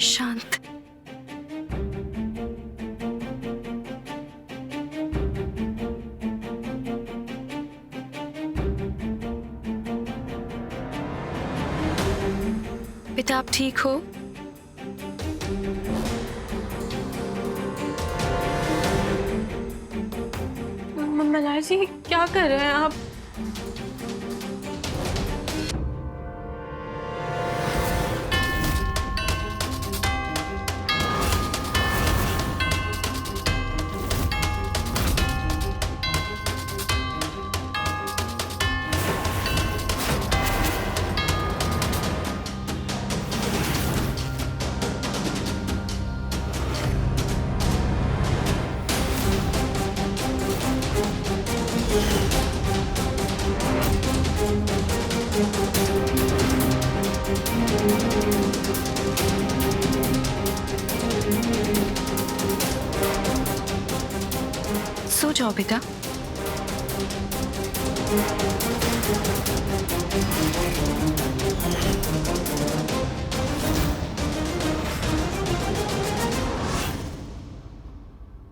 शांत। बेटा आप ठीक हो? मलार जी क्या कर रहे हैं आप? सो जाओ बेटा।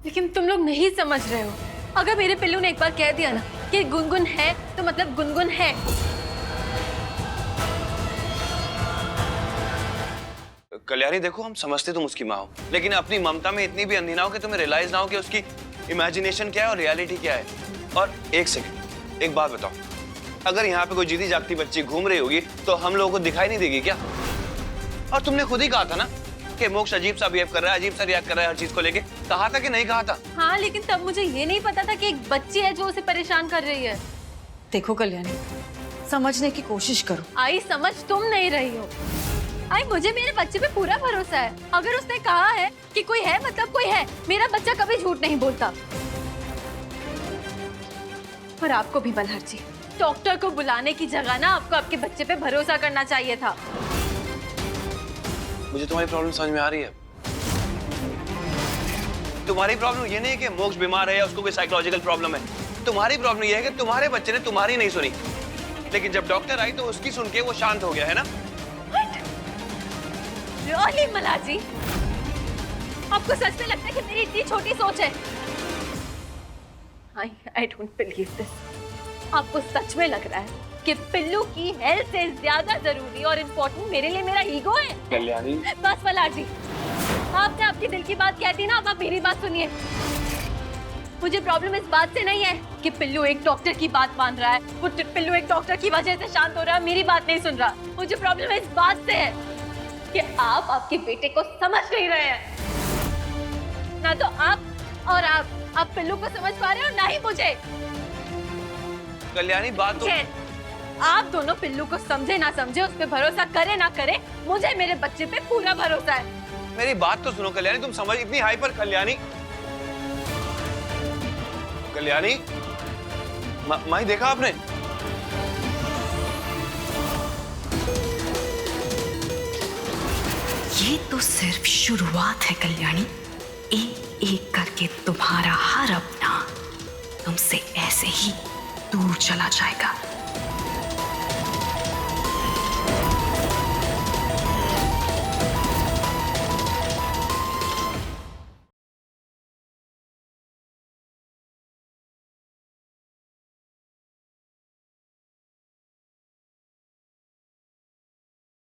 लेकिन तुम लोग नहीं समझ रहे हो। अगर मेरे पिल्लू ने एक बार कह दिया ना कि गुनगुन है तो मतलब गुनगुन है। कल्याणी देखो, हम समझते तुम उसकी माँ हो, लेकिन अपनी ममता में इतनी भी अंधी ना हो कि तुम्हें रियलाइज ना हो कि उसकी इमेजिनेशन क्या है और रियलिटी क्या है। और एक सेकंड, एक बात बताओ, अगर यहाँ पे कोई जीती जागती बच्ची घूम रही होगी तो हम लोगों को दिखाई नहीं देगी क्या? और तुमने खुद ही कहा था ना कि मोक्ष अजीब सा बिहेव कर रहा है, अजीब सा रिएक्ट कर रहा है हर चीज को लेके। कहा था कि नहीं कहा था? हाँ, लेकिन तब मुझे ये नहीं पता था कि एक बच्ची है जो उसे परेशान कर रही है। देखो कल्याणी, समझने की कोशिश करो। आई समझ तुम नहीं रही हो। आई मुझे मेरे बच्चे पे पूरा भरोसा है। अगर उसने कहा है कि कोई है मतलब कोई है। मेरा बच्चा कभी झूठ नहीं बोलता। और आपको भी मल्हार जी, डॉक्टर को बुलाने की जगह ना आपको आपके बच्चे पे भरोसा करना चाहिए था। मुझे तुम्हारी प्रॉब्लम समझ में आ रही है। तुम्हारी प्रॉब्लम ये नहीं है कि मोक्ष बीमार है या उसको कोई साइकोलॉजिकल प्रॉब्लम है। तुम्हारी प्रॉब्लम ये है कि तुम्हारे बच्चे ने तुम्हारी नहीं सुनी, लेकिन जब डॉक्टर आई तो उसकी सुन के वो शांत हो गया, है ना? रियली मल्हार जी, आपको सच में लगता है कि मेरी इतनी छोटी सोच है? I don't believe this. आपको सच में लग रहा है कि पिल्लू की हेल्थ से ज्यादा जरूरी और इम्पोर्टेंट मेरे लिए मेरा ईगो है? कल्याणी, बस मल्हार जी, आपने आपके दिल की बात कह दी ना। अब आप मेरी बात सुनिए। मुझे प्रॉब्लम इस बात से नहीं है कि पिल्लू एक डॉक्टर की बात मान रहा है, वो पिल्लू एक डॉक्टर की वजह से शांत हो रहा है, मेरी बात नहीं सुन रहा। मुझे प्रॉब्लम इस बात से है कि आप आपके बेटे को समझ नहीं रहे हैं। ना तो आप पिल्लू को समझ पा रहे हो, ना ही मुझे। कल्याणी बात तो... आप दोनों पिल्लू को समझे ना समझे, उस पे भरोसा करे ना करे, मुझे मेरे बच्चे पे पूरा भरोसा है। मेरी बात तो सुनो कल्याणी, तुम समझ इतनी हाइपर। कल्याणी, कल्याणी, माही देखा आपने? ये तो सिर्फ शुरुआत है कल्याणी। एक एक करके तुम्हारा हर अपना तुमसे ऐसे ही दूर चला जाएगा।